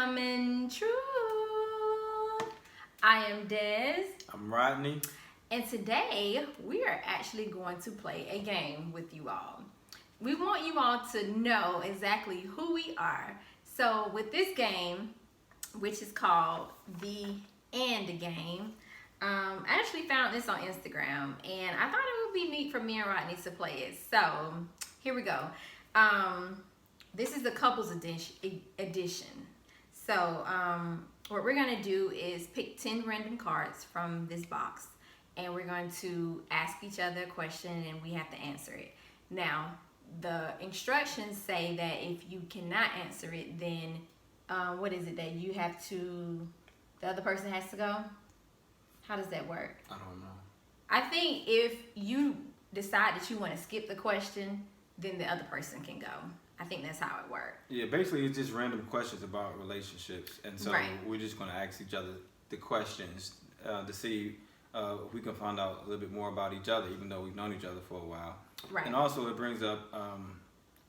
Coming True. I am Des. I'm Rodney. And today we are actually going to play a game with you all. We want you all to know exactly who we are. So with this game, which is called the And Game, I actually found this on Instagram and I thought it would be neat for me and Rodney to play it. So here we go. This is the couples edition. So what we're gonna do is pick 10 random cards from this box, and we're going to ask each other a question, and we have to answer it. Now, the instructions say that if you cannot answer it, then what is it that you have to? The other person has to go. How does that work? I don't know. I think if you decide that you want to skip the question, then the other person can go. I think that's how it works. Yeah, basically it's just random questions about relationships, and so we're just going to ask each other the questions to see if we can find out a little bit more about each other, even though we've known each other for a while. Right. And also it brings up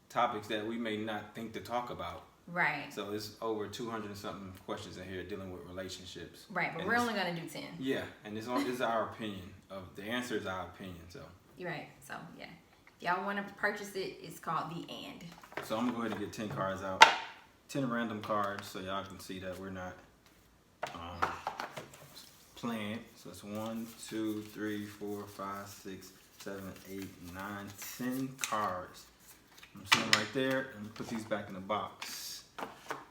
topics that we may not think to talk about. Right. So it's over 200 and something questions in here dealing with relationships. Right, but we're only going to do 10. Yeah, and this is our opinion. The answer is our opinion. So. You're right. So yeah, if y'all want to purchase it, it's called the And. So I'm gonna go ahead and get 10 cards out, 10 random cards, so y'all can see that we're not playing. So it's 1, 2, 3, 4, 5, 6, 7, 8, 9, 10 cards. I'm seeing right there, and put these back in the box.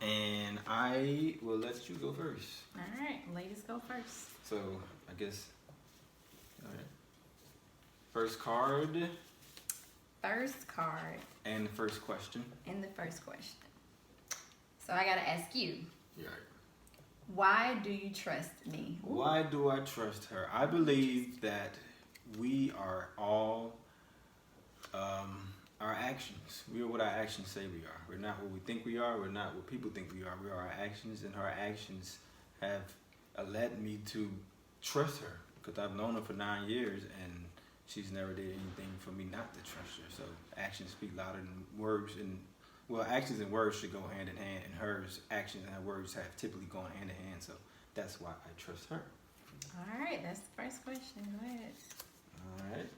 And I will let you go first. All right, ladies go first. So I guess, all right. First card. First card. And the first question. And the first question. So I gotta ask you. You're right. Why do you trust me? Ooh. Why do I trust her? I believe that we are all our actions. We are what our actions say we are. We're not what we think we are. We're not what people think we are. We are our actions, and her actions have led me to trust her because I've known her for 9 years, and she's never did anything for me not to trust her. So actions speak louder than words, and well, actions and words should go hand in hand, and hers actions and her words have typically gone hand in hand. So that's why I trust her. All right, that's the first question. Go ahead. All right.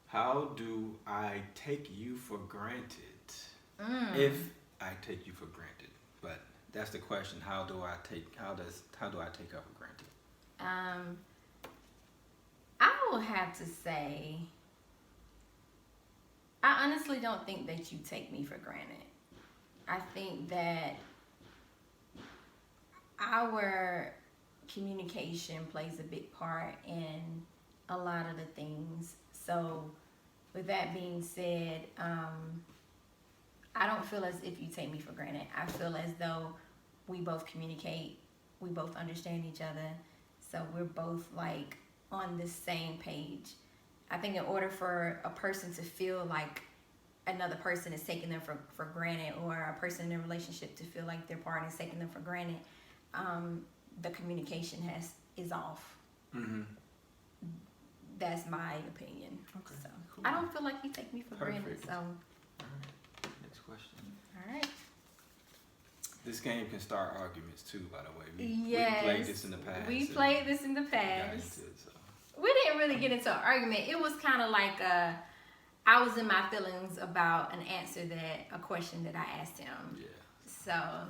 How do I take you for granted? If I take you for granted, but that's the question. How do I take her for granted? I will have to say, I honestly don't think that you take me for granted. I think that our communication plays a big part in a lot of the things. So with that being said, I don't feel as if you take me for granted. I feel as though we both communicate, we both understand each other, so we're both like on the same page. I think in order for a person to feel like another person is taking them for granted, or a person in a relationship to feel like their partner is taking them for granted, the communication is off. Mm-hmm. That's my opinion. Okay, so cool. I don't feel like you take me for granted. So all right. Next question. All right. This game can start arguments too, by the way. We played this in the past. We played this in the past. So. We didn't really get into an argument. It was kind of like I was in my feelings about a question that I asked him. Yeah. So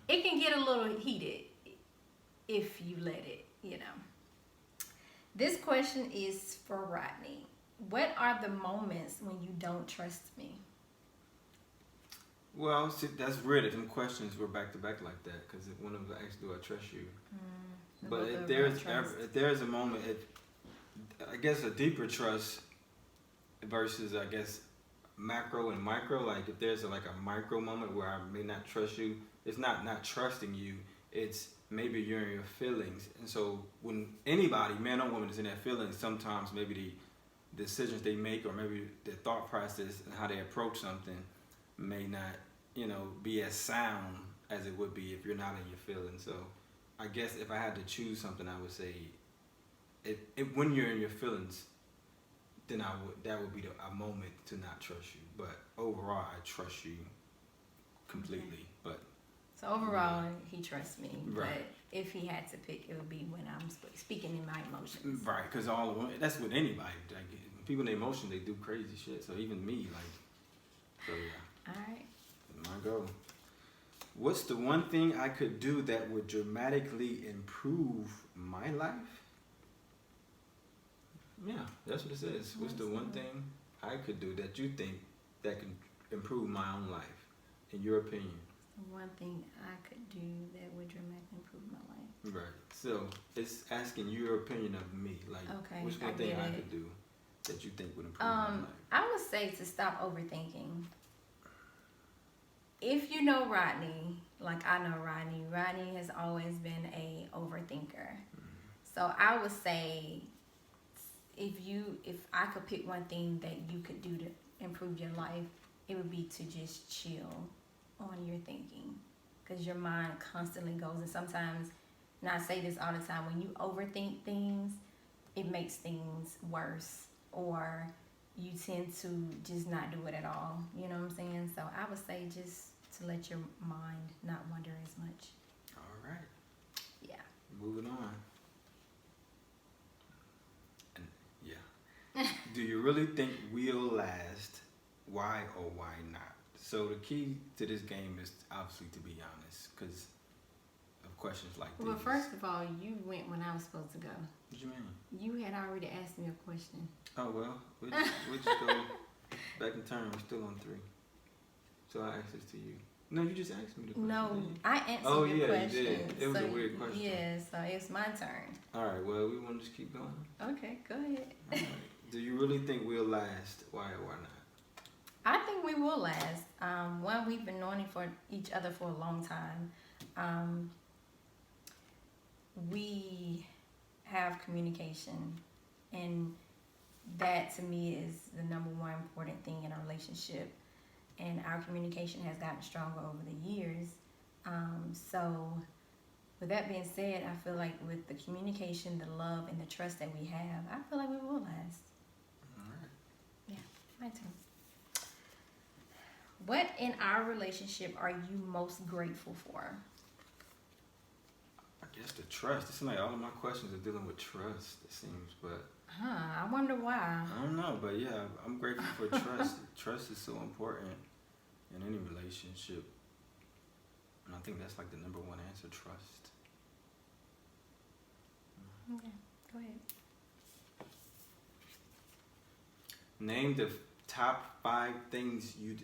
it can get a little heated if you let it, you know. This question is for Rodney. What are the moments when you don't trust me? Well, see, that's weird if them questions were back to back like that, because if one of them asks, "Do I trust you?" But if there's a moment, I guess a deeper trust versus I guess macro and micro. Like if there's a micro moment where I may not trust you, it's not trusting you. It's maybe you're in your feelings, and so when anybody, man or woman, is in their feelings, sometimes maybe the decisions they make, or maybe their thought process and how they approach something may not, be as sound as it would be if you're not in your feelings. So I guess if I had to choose something, I would say, when you're in your feelings, then that would be a moment to not trust you. But overall, I trust you completely. So overall, he trusts me. Right. But if he had to pick, it would be when I'm speaking in my emotions. Right, because that's with anybody. Like, people in their emotion, they do crazy shit. So even me, like, so yeah. All right. My go. What's the one thing I could do that would dramatically improve my life? Yeah, that's what it says. What's the one thing I could do that you think that can improve my own life, in your opinion? One thing I could do that would dramatically improve my life. Right. So it's asking your opinion of me. Like, okay, what's one thing I could do that you think would improve my life? I would say to stop overthinking. If you know Rodney, like I know Rodney, Rodney has always been a overthinker. So I would say, if I could pick one thing that you could do to improve your life, it would be to just chill on your thinking, because your mind constantly goes, and sometimes, and I say this all the time, when you overthink things, it makes things worse, or you tend to just not do it at all. You know what I'm saying? So I would say just to let your mind not wander as much. All right. Yeah. Moving on. And yeah. Do you really think we'll last? Why or why not? So the key to this game is obviously to be honest, because of questions like this. Well, first of all, you went when I was supposed to go. What you mean? You had already asked me a question. Oh, well, we'll just go back in time. We're still on 3. So I asked this to you. No, you just asked me the question. No, I answered your question. You did. It was a weird question. Yeah, so it's my turn. All right, well, we want to just keep going. Okay, go ahead. All right. Do you really think we'll last? Why or why not? I think we will last. One, we've been knowing for each other for a long time. We have communication, and that to me is the number one important thing in a relationship. And our communication has gotten stronger over the years. So with that being said, I feel like with the communication, the love, and the trust that we have, I feel like we will last. All right. Yeah, my turn. What in our relationship are you most grateful for? I guess the trust. It seems like all of my questions are dealing with trust, it seems, but... I wonder why. I don't know, but yeah, I'm grateful for trust. Trust is so important in any relationship. And I think that's like the number one answer, trust. Okay, go ahead. Name the top 5 things you'd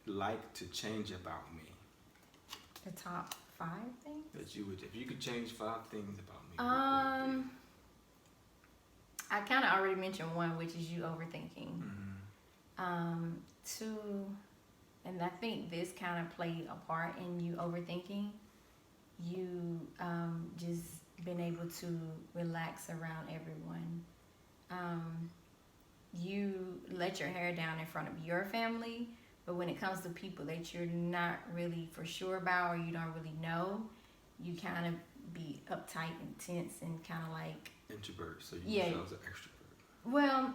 like to change about me. The top 5 things? That you would, if you could change 5 things about me. I kind of already mentioned one, which is you overthinking. 2, and I think this kind of played a part in you overthinking. You just been able to relax around everyone. You let your hair down in front of your family, but when it comes to people that you're not really for sure about or you don't really know, you kind of be uptight and tense and kind of like introvert, so you yourself an extrovert. Well,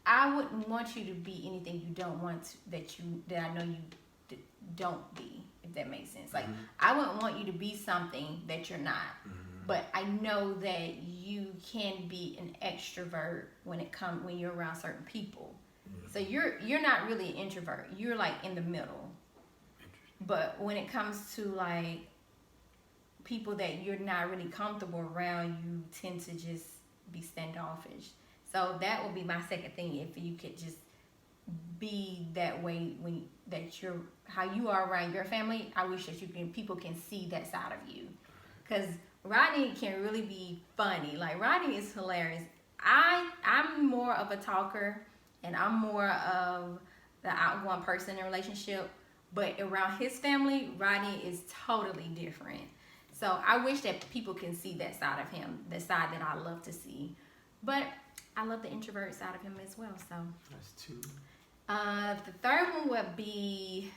I wouldn't want you to be anything you don't want that I know you don't be, if that makes sense. Like, I wouldn't want you to be something that you're not. But I know that you can be an extrovert when you're around certain people. So you're not really an introvert. You're like in the middle. But when it comes to like people that you're not really comfortable around, you tend to just be standoffish. So that would be my second thing. If you could just be that way how you are around your family, I wish that people can see that side of you. Because Rodney can really be funny. Like, Rodney is hilarious. I'm more of a talker, and I'm more of the outgoing person in a relationship. But around his family, Rodney is totally different. So I wish that people can see that side of him, the side that I love to see. But I love the introvert side of him as well. So that's 2. The third one would be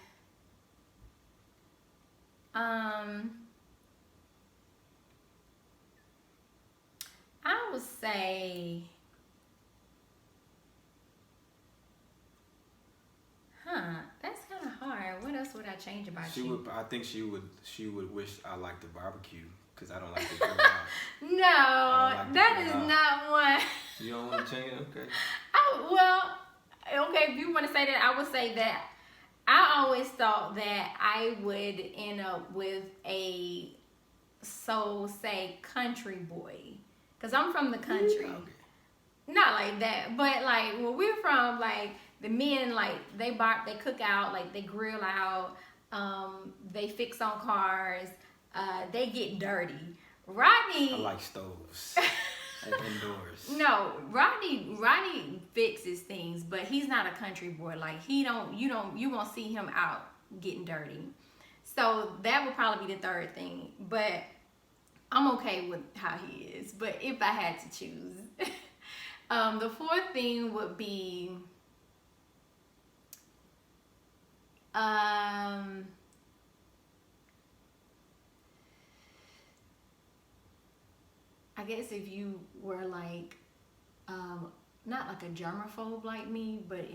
I would say, that's kind of hard. What else else would I change about She you? would. I think she would wish I liked the barbecue because I don't like the grill out. No, like that is not one. You don't want to change it? Okay. Well, okay, if you want to say that, I would say that I always thought that I would end up with a, say, country boy. Because I'm from the country. Okay. Not like that, but like where we're from, like the men, like they cook out, like they grill out, they fix on cars, they get dirty. Rodney, I like stoves and indoors. no, Rodney fixes things, but he's not a country boy. Like you won't see him out getting dirty. So that would probably be the third thing. But I'm okay with how he is. But if I had to choose. The fourth thing would be I guess if you were like not like a germaphobe like me, but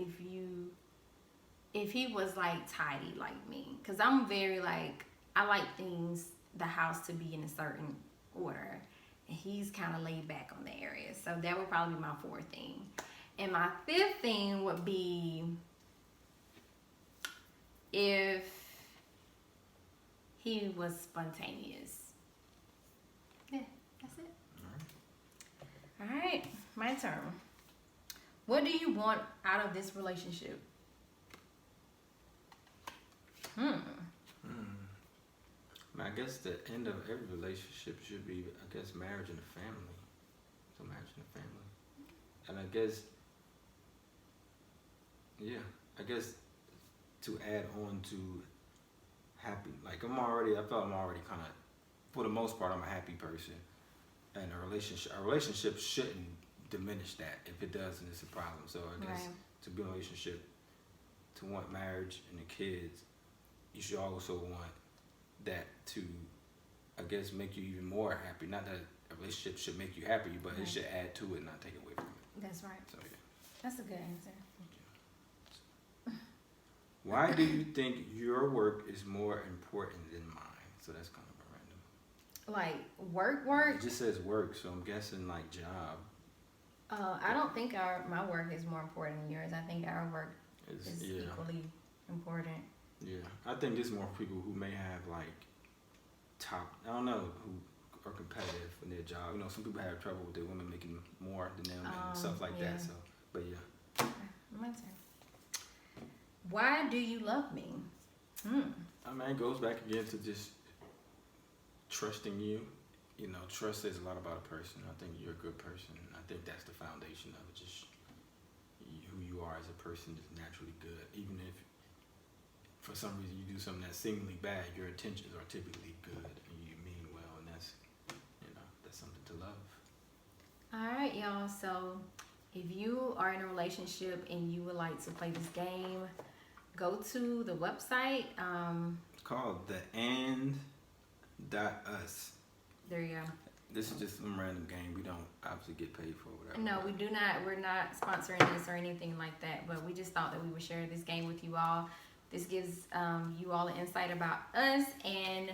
if he was like tidy like me, because I'm very like, I like the house to be in a certain order. And he's kind of laid back on the area. So that would probably be my fourth thing. And my fifth thing would be if he was spontaneous. Yeah, that's it. All right, my turn. What do you want out of this relationship? I guess the end of every relationship should be, I guess, marriage and a family. So marriage and a family. And I guess, yeah, I guess to add on to happy, like I felt I'm already kind of, for the most part, I'm a happy person. And a relationship shouldn't diminish that. If it does, then it's a problem. So I guess to be in a relationship, to want marriage and the kids, you should also want that to, I guess, make you even more happy. Not that a relationship should make you happy, but it should add to it, not take away from it. That's right. So yeah. That's a good answer. Why do you think your work is more important than mine? So that's kind of a random. Like work? It just says work, so I'm guessing like job. I don't think my work is more important than yours. I think our work is equally important. Yeah, I think there's more people who may have like I don't know, who are competitive in their job. You know, some people have trouble with their women making more than them and stuff like that. So, but yeah. My turn. Why do you love me? I mean, it goes back again to just trusting you. You know, trust says a lot about a person. I think you're a good person. I think that's the foundation of it. Just who you are as a person is naturally good. Even if for some reason you do something that's seemingly bad, your intentions are typically good and you mean well, and that's something to love. All right, y'all. So if you are in a relationship and you would like to play this game, go to the website. It's called the and.us. There you go. This is just some random game. We don't obviously get paid for whatever. No, we do not. We're not sponsoring this or anything like that. But we just thought that we would share this game with you all. This gives you all an insight about us, and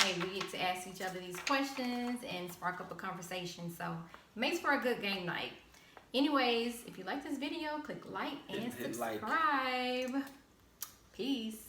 hey, we get to ask each other these questions and spark up a conversation. So it makes for a good game night. Anyways, if you like this video, click like and subscribe. Peace.